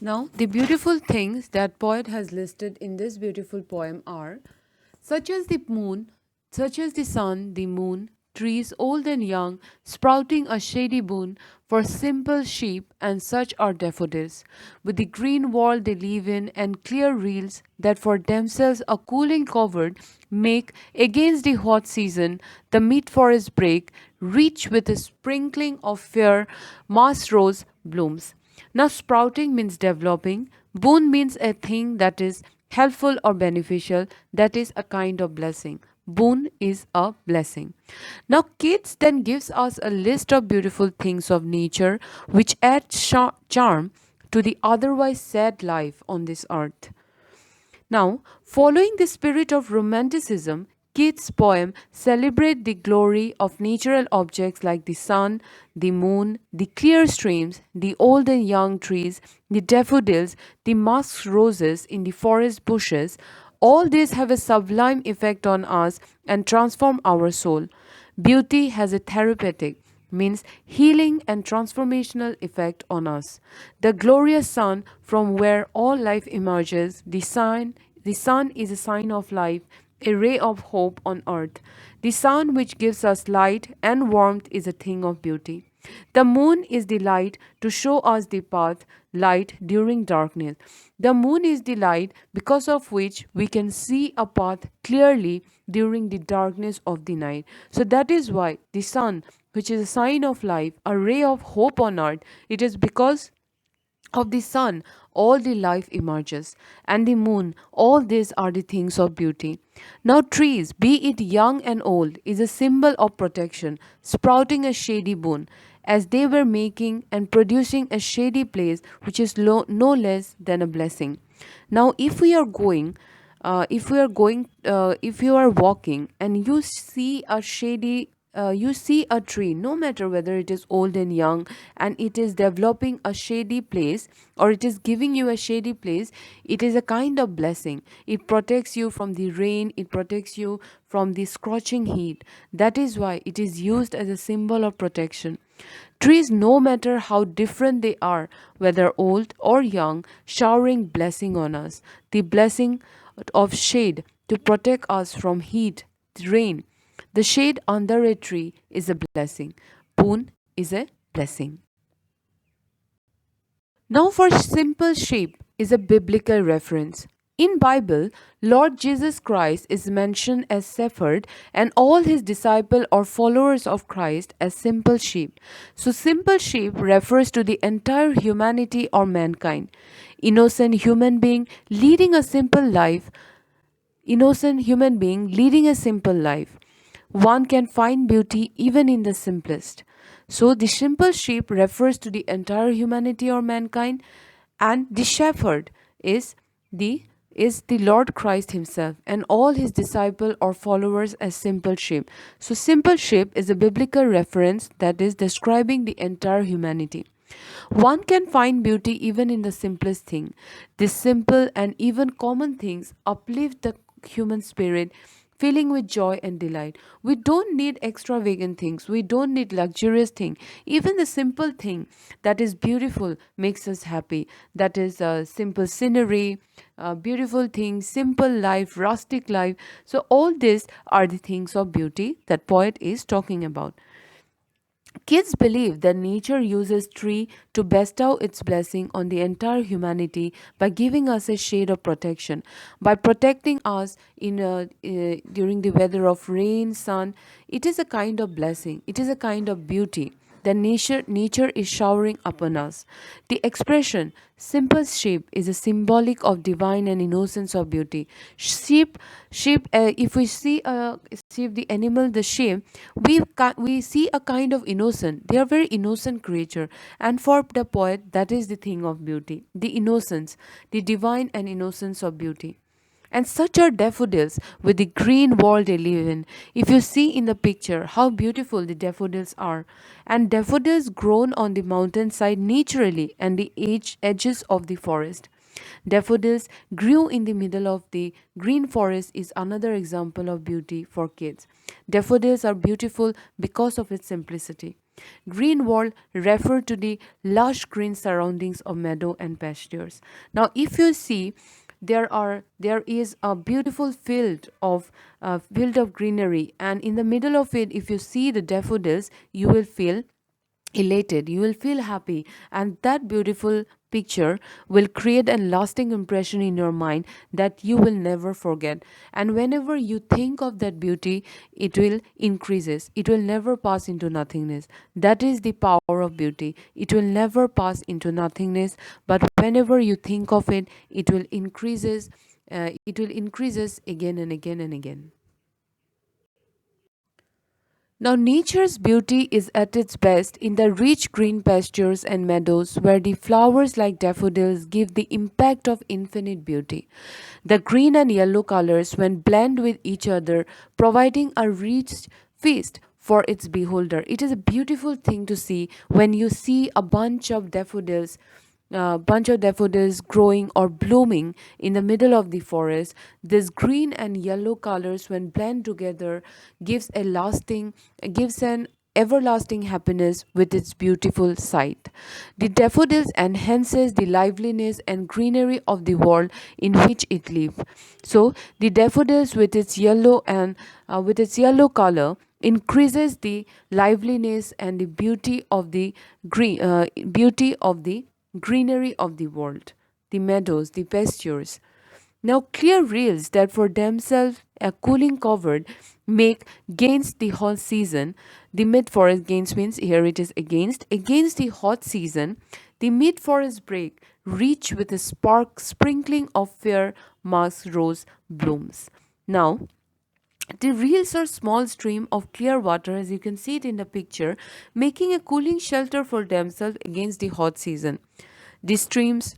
Now, the beautiful things that poet has listed in this beautiful poem are such as the moon, such as the sun, the moon, trees old and young, sprouting a shady boon for simple sheep, and such are daffodils, with the green world they live in, and clear reels that for themselves a cooling covert make against the hot season, the mid forest break, rich with a sprinkling of fair mass rose blooms. Now, sprouting means developing. Boon means a thing that is helpful or beneficial, that is a kind of blessing. Boon is a blessing. Now, kids then gives us a list of beautiful things of nature which add charm to the otherwise sad life on this earth. Now, following the spirit of romanticism, Keats' poem celebrate the glory of natural objects like the sun, the moon, the clear streams, the old and young trees, the daffodils, the musk roses in the forest bushes. All these have a sublime effect on us and transform our soul. Beauty has a therapeutic, means healing and transformational effect on us. The glorious sun from where all life emerges, the sun is a sign of life, a ray of hope on earth. The sun which gives us light and warmth is a thing of beauty. The moon is the light to show us the path, light during darkness. The moon is the light because of which we can see a path clearly during the darkness of the night. So that is why the sun, which is a sign of life, a ray of hope on earth, it is because of the sun all the life emerges, and the moon, all these are the things of beauty. Now trees, be it young and old, is a symbol of protection, sprouting a shady boon, as they were making and producing a shady place which is no less than a blessing. Now if you are walking and you see a shady you see a tree, no matter whether it is old and young, and it is developing a shady place or it is giving you a shady place, it is a kind of blessing. It protects you from the rain, it protects you from the scorching heat. That is why it is used as a symbol of protection. Trees, no matter how different they are, whether old or young, showering blessing on us. The blessing of shade to protect us from heat, rain. The shade under a tree is a blessing. Boon is a blessing. Now for simple sheep is a biblical reference. In Bible, Lord Jesus Christ is mentioned as shepherd and all his disciples or followers of Christ as simple sheep. So simple sheep refers to the entire humanity or mankind. Innocent human being leading a simple life, innocent human being leading a simple life. One can find beauty even in the simplest. So, the simple sheep refers to the entire humanity or mankind, and the shepherd is the Lord Christ himself and all his disciples or followers as simple sheep. So, simple sheep is a biblical reference that is describing the entire humanity. One can find beauty even in the simplest thing. These simple and even common things uplift the human spirit, filling with joy and delight. We don't need extravagant things. We don't need luxurious things. Even the simple thing that is beautiful makes us happy. That is simple scenery, beautiful things, simple life, rustic life. So all these are the things of beauty that poet is talking about. Kids believe that nature uses tree to bestow its blessing on the entire humanity by giving us a shade of protection, by protecting us during the weather of rain, sun. It is a kind of blessing. It is a kind of beauty that nature is showering upon us. The expression simple sheep is a symbolic of divine and innocence of beauty. If we see a sheep, the animal, the sheep, we see a kind of innocent. They are very innocent creature, and for the poet, that is the thing of beauty, the innocence, the divine and innocence of beauty. And such are daffodils with the green world they live in. If you see in the picture how beautiful the daffodils are, and daffodils grown on the mountainside naturally and the edges of the forest. Daffodils grew in the middle of the green forest is another example of beauty for kids. Daffodils are beautiful because of its simplicity. Green world refer to the lush green surroundings of meadow and pastures. Now, if you see, there is a beautiful field of greenery, and in the middle of it, if you see the daffodils, you will feel elated, you will feel happy, and that beautiful picture will create a lasting impression in your mind that you will never forget. And whenever you think of that beauty, it will increases, it will never pass into nothingness. That is the power of beauty. It will never pass into nothingness, but whenever you think of it, it will increases again and again and again. Now, nature's beauty is at its best in the rich green pastures and meadows where the flowers like daffodils give the impact of infinite beauty. The green and yellow colors, when blend with each other, providing a rich feast for its beholder. It is a beautiful thing to see when you see a bunch of daffodils growing or blooming in the middle of the forest. This green and yellow colors, when blend together, gives an everlasting happiness with its beautiful sight. The daffodils enhances the liveliness and greenery of the world in which it lives. So the daffodils with its yellow color increases the liveliness and the beauty of the greenery of the world, the meadows, the pastures. Now, clear reels that for themselves a cooling covered make against the hot season. The mid forest gains means here it is against the hot season. The mid forest break reach with a sprinkling of fair musk rose blooms. Now, the reels are small stream of clear water, as you can see it in the picture, making a cooling shelter for themselves against the hot season. The streams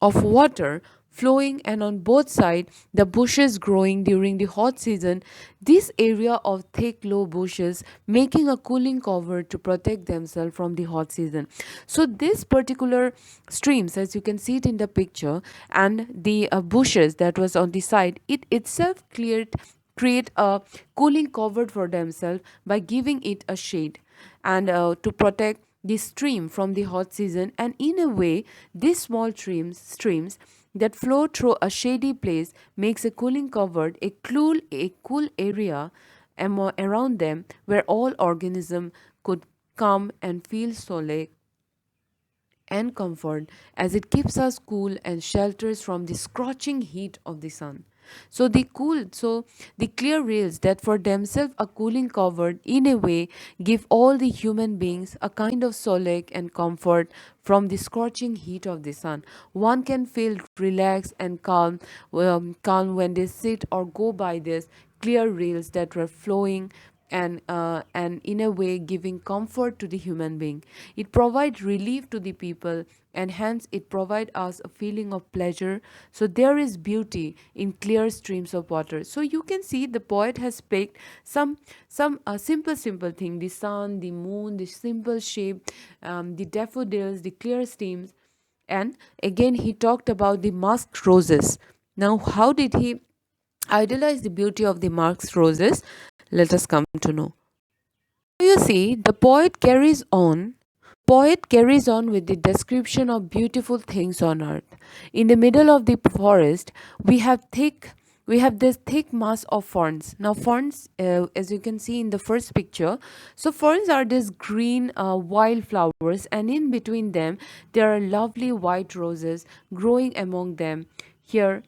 of water flowing, and on both sides the bushes growing during the hot season, this area of thick low bushes making a cooling cover to protect themselves from the hot season. So this particular streams, as you can see it in the picture, and the bushes that was on the side, it itself cleared create a cooling cover for themselves by giving it a shade, and to protect the stream from the hot season. And in a way, these small streams that flow through a shady place makes a cooling covered a cool area around them where all organism could come and feel solace and comfort, as it keeps us cool and shelters from the scorching heat of the sun. So the clear rails that for themselves are cooling covered in a way give all the human beings a kind of solace and comfort from the scorching heat of the sun. One can feel relaxed and calm when they sit or go by this clear rails that were flowing, and in a way giving comfort to the human being. It provides relief to the people, and hence it provides us a feeling of pleasure. So there is beauty in clear streams of water. So you can see the poet has picked some simple thing: the sun, the moon, the simple shape, the daffodils, the clear streams, and again he talked about the masked roses. Now, how did he idolize the beauty of the masked roses? Let us come to know. You see, the poet carries on with the description of beautiful things on earth. In the middle of the forest, we have this thick mass of ferns. Now, ferns, as you can see in the first picture, so ferns are these green wild flowers, and in between them, there are lovely white roses here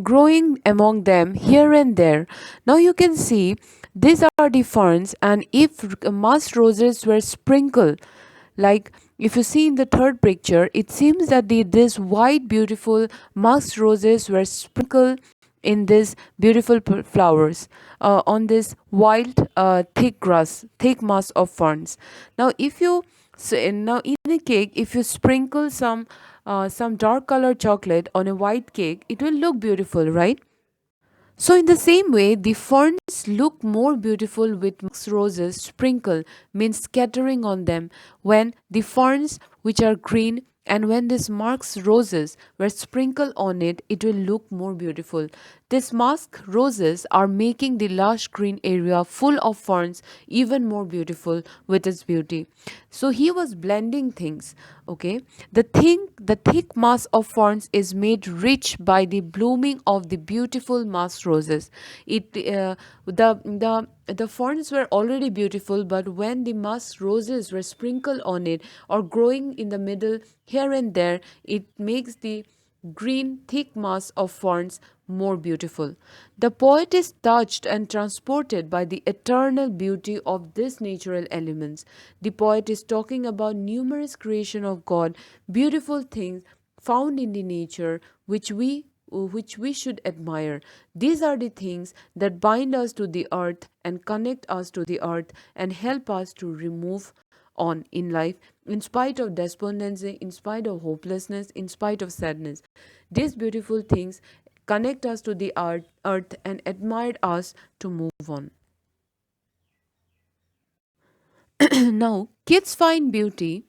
growing among them here and there. Now you can see these are the ferns, and if masked roses were sprinkled, like if you see in the third picture, it seems that these white beautiful masked roses were sprinkled in these beautiful flowers on this wild thick mass of ferns. Now if you now in a cake, if you sprinkle some dark colored chocolate on a white cake, it will look beautiful, right? So, in the same way, the ferns look more beautiful with mixed roses sprinkle, means scattering on them. When the ferns, which are green, and when these marks roses were sprinkled on it, it will look more beautiful. These musk roses are making the lush green area full of ferns even more beautiful with its beauty. So he was blending things. Okay, the thick mass of ferns is made rich by the blooming of the beautiful musk roses. It the ferns were already beautiful, but when the musk roses were sprinkled on it or growing in the middle here and there, it makes the green thick mass of ferns more beautiful. The poet is touched and transported by the eternal beauty of these natural elements. The poet is talking about numerous creation of God, beautiful things found in the nature which we should admire. These are the things that bind us to the earth and connect us to the earth and help us to remove on in life in spite of despondency, in spite of hopelessness, in spite of sadness. These beautiful things connect us to the earth and admire us to move on. Now, kids find beauty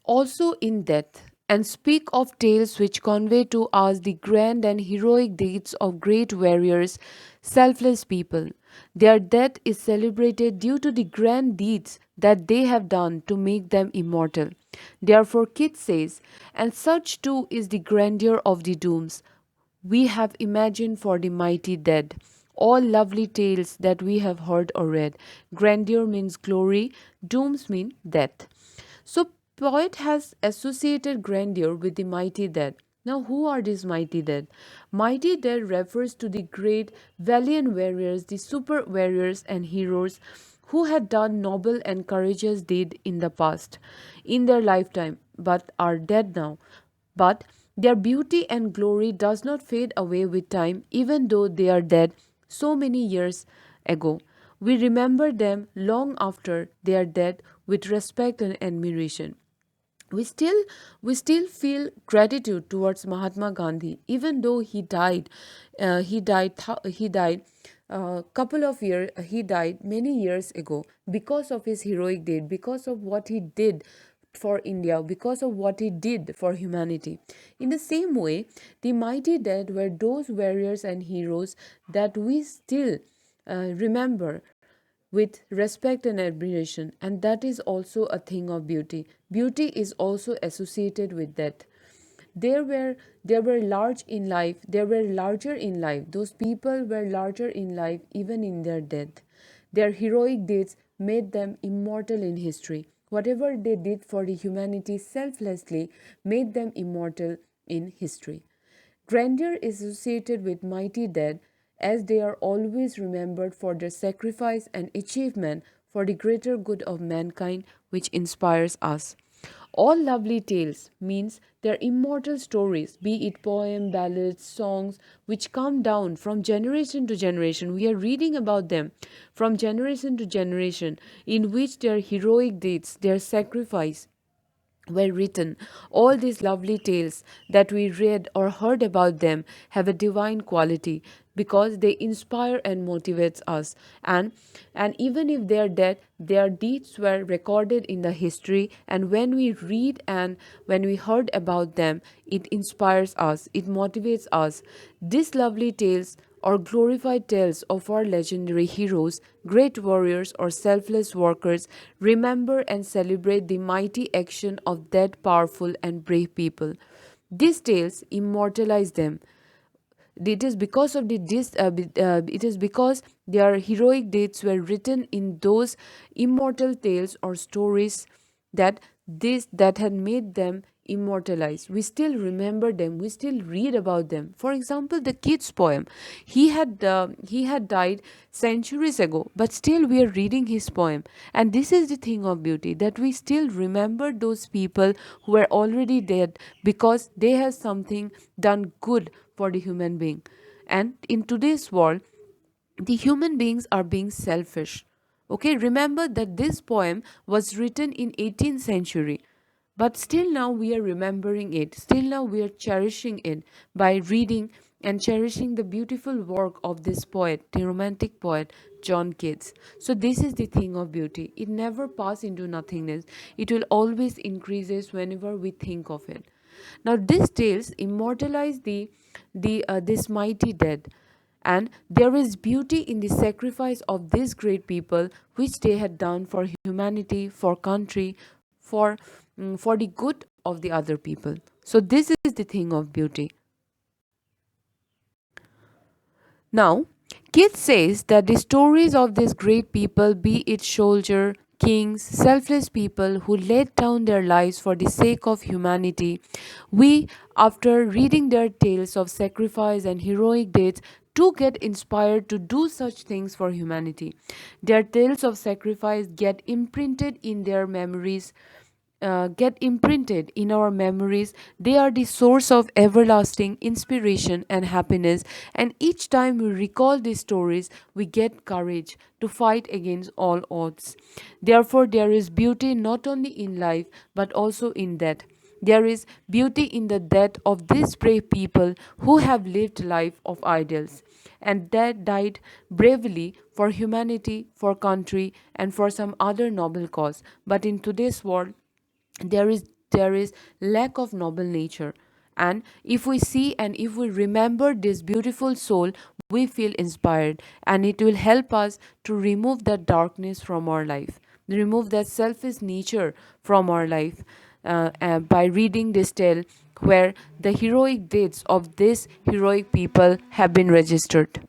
also in death, and speak of tales which convey to us the grand and heroic deeds of great warriors, selfless people. Their death is celebrated due to the grand deeds that they have done to make them immortal. Therefore, Keats says, and such too is the grandeur of the dooms we have imagined for the mighty dead. All lovely tales that we have heard or read. Grandeur means glory, dooms mean death. So, poet has associated grandeur with the mighty dead. Now, who are these mighty dead? Mighty dead refers to the great, valiant warriors, the super warriors and heroes who had done noble and courageous deed in the past, in their lifetime, but are dead now. But their beauty and glory does not fade away with time, even though they are dead so many years ago. We remember them long after they are dead with respect and admiration. We still feel gratitude towards Mahatma Gandhi, even though he died many years ago because of his heroic deed, because of what he did for India, because of what he did for humanity. In the same way, the mighty dead were those warriors and heroes that we still remember with respect and admiration, and that is also a thing of beauty. Beauty is also associated with that. They were large in life, they were larger in life. Those people were larger in life even in their death. Their heroic deeds made them immortal in history. Whatever they did for the humanity selflessly made them immortal in history. Grandeur is associated with mighty dead, as they are always remembered for their sacrifice and achievement for the greater good of mankind, which inspires us. All lovely tales means they're immortal stories, be it poem, ballads, songs, which come down from generation to generation. We are reading about them from generation to generation, in which their heroic deeds, their sacrifice, were written. All these lovely tales that we read or heard about them have a divine quality because they inspire and motivates us. And even if they are dead, their deeds were recorded in the history, and when we read and when we heard about them, it inspires us, it motivates us. These lovely tales or glorified tales of our legendary heroes, great warriors, or selfless workers remember and celebrate the mighty action of that powerful and brave people. These tales immortalize them. It is because their heroic deeds were written in those immortal tales or stories that had made them immortalized. We still remember them, we still read about them. For example, the Keats poem, he had died centuries ago, but still we are reading his poem. And this is the thing of beauty, that we still remember those people who are already dead because they have something done good for the human being. And in today's world, the human beings are being selfish. Okay, remember that this poem was written in 18th century, but still now we are remembering it, still now we are cherishing it by reading and cherishing the beautiful work of this poet, the romantic poet John Keats. So this is the thing of beauty, it never passes into nothingness, it will always increases whenever we think of it. Now these tales immortalize the this mighty dead. And there is beauty in the sacrifice of these great people, which they had done for humanity, for country, for for the good of the other people. So this is the thing of beauty. Now, Keith says that the stories of these great people, be it soldier, kings, selfless people who laid down their lives for the sake of humanity, we, after reading their tales of sacrifice and heroic deeds, do get inspired to do such things for humanity. Their tales of sacrifice get imprinted in our memories. They are the source of everlasting inspiration and happiness. And each time we recall these stories, we get courage to fight against all odds. Therefore, there is beauty not only in life but also in death. There is beauty in the death of these brave people who have lived life of ideals and that died bravely for humanity, for country, and for some other noble cause. But in today's world, there is lack of noble nature, and if we see and if we remember this beautiful soul, we feel inspired, and it will help us to remove that darkness from our life, remove that selfish nature from our life, by reading this tale where the heroic deeds of these heroic people have been registered.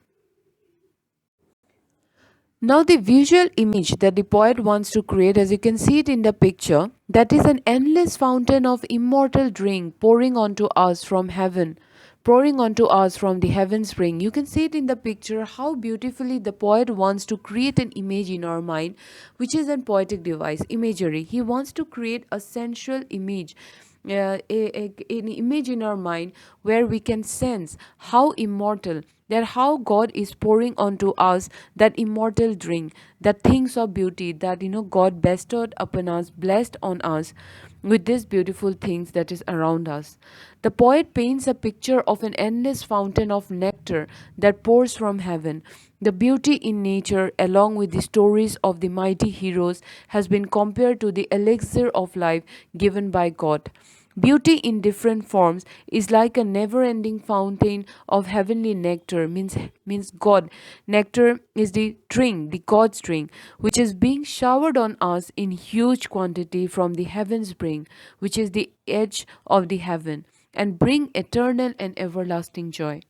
Now, the visual image that the poet wants to create, as you can see it in the picture, that is an endless fountain of immortal drink pouring onto us from heaven, pouring onto us from the heaven spring. You can see it in the picture how beautifully the poet wants to create an image in our mind, which is a poetic device, imagery. He wants to create a sensual image, an image in our mind where we can sense how immortal, that how God is pouring onto us that immortal drink, that things of beauty that God bestowed upon us, blessed on us with these beautiful things that is around us. The poet paints a picture of an endless fountain of nectar that pours from heaven. The beauty in nature, along with the stories of the mighty heroes, has been compared to the elixir of life given by God. Beauty in different forms is like a never-ending fountain of heavenly nectar, means God. Nectar is the drink, the God's drink, which is being showered on us in huge quantity from the heaven's brink, which is the edge of the heaven, and bring eternal and everlasting joy.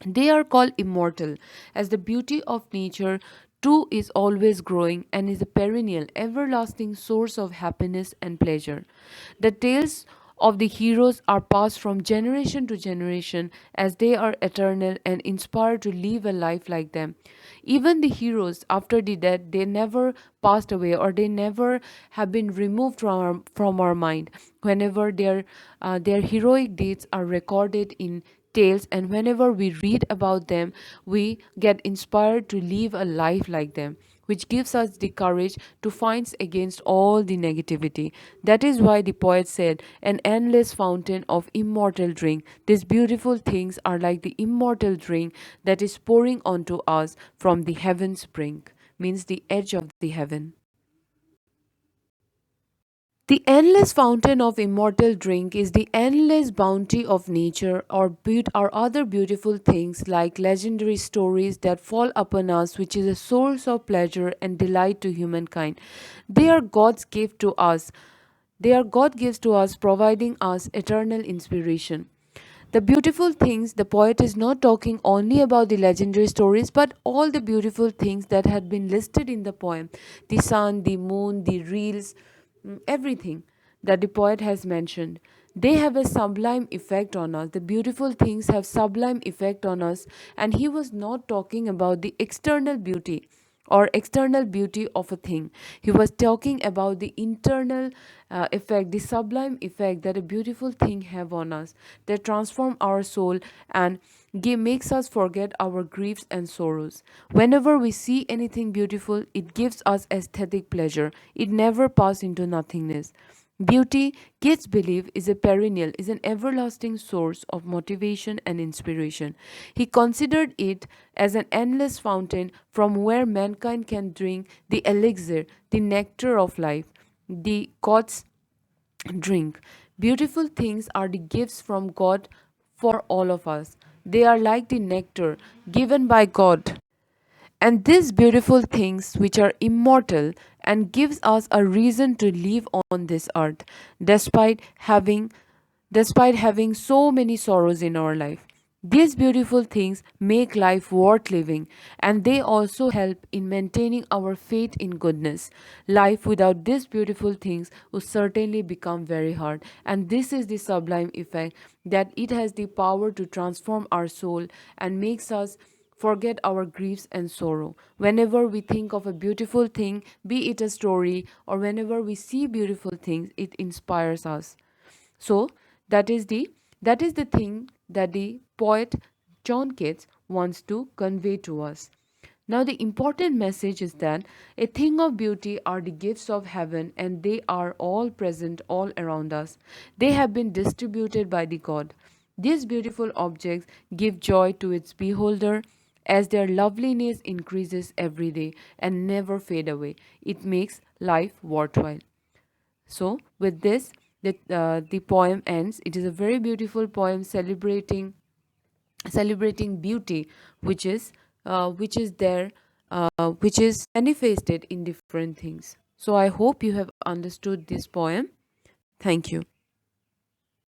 They are called immortal, as the beauty of nature too is always growing and is a perennial, everlasting source of happiness and pleasure. The tales of the heroes are passed from generation to generation as they are eternal and inspired to live a life like them. Even the heroes, after the death, they never passed away or they never have been removed from our mind. Whenever their heroic deeds are recorded in tales, and whenever we read about them, we get inspired to live a life like them, which gives us the courage to fight against all the negativity. That is why the poet said, an endless fountain of immortal drink. These beautiful things are like the immortal drink that is pouring onto us from the heaven's brink, means the edge of the heaven. The endless fountain of immortal drink is the endless bounty of nature, or other beautiful things like legendary stories that fall upon us, which is a source of pleasure and delight to humankind. They are God's gift to us. They are God gives to us, providing us eternal inspiration. The beautiful things, the poet is not talking only about the legendary stories, but all the beautiful things that had been listed in the poem, the sun, the moon, the reels, everything that the poet has mentioned. They have a sublime effect on us. The beautiful things have sublime effect on us. And he was not talking about the external beauty or external beauty of a thing. He was talking about the internal effect, the sublime effect that a beautiful thing have on us, that transform our soul and makes us forget our griefs and sorrows. Whenever we see anything beautiful, it gives us aesthetic pleasure. It never passes into nothingness. Beauty, kids believe, is a perennial, is an everlasting source of motivation and inspiration. He considered it as an endless fountain from where mankind can drink the elixir, the nectar of life, the God's drink. Beautiful things are the gifts from God for all of us. They are like the nectar given by God, and these beautiful things which are immortal and gives us a reason to live on this earth despite having so many sorrows in our life. These beautiful things make life worth living, and they also help in maintaining our faith in goodness. Life without these beautiful things would certainly become very hard, and this is the sublime effect that it has the power to transform our soul and makes us forget our griefs and sorrow. Whenever we think of a beautiful thing, be it a story, or whenever we see beautiful things, it inspires us. So that is the thing that the poet John Keats wants to convey to us. Now, the important message is that a thing of beauty are the gifts of heaven, and they are all present all around us. They have been distributed by the God. These beautiful objects give joy to its beholder as their loveliness increases every day and never fade away. It makes life worthwhile. So, with this, the poem ends. It is a very beautiful poem celebrating beauty, which is there, which is manifested in different things. So, I hope you have understood this poem. Thank you.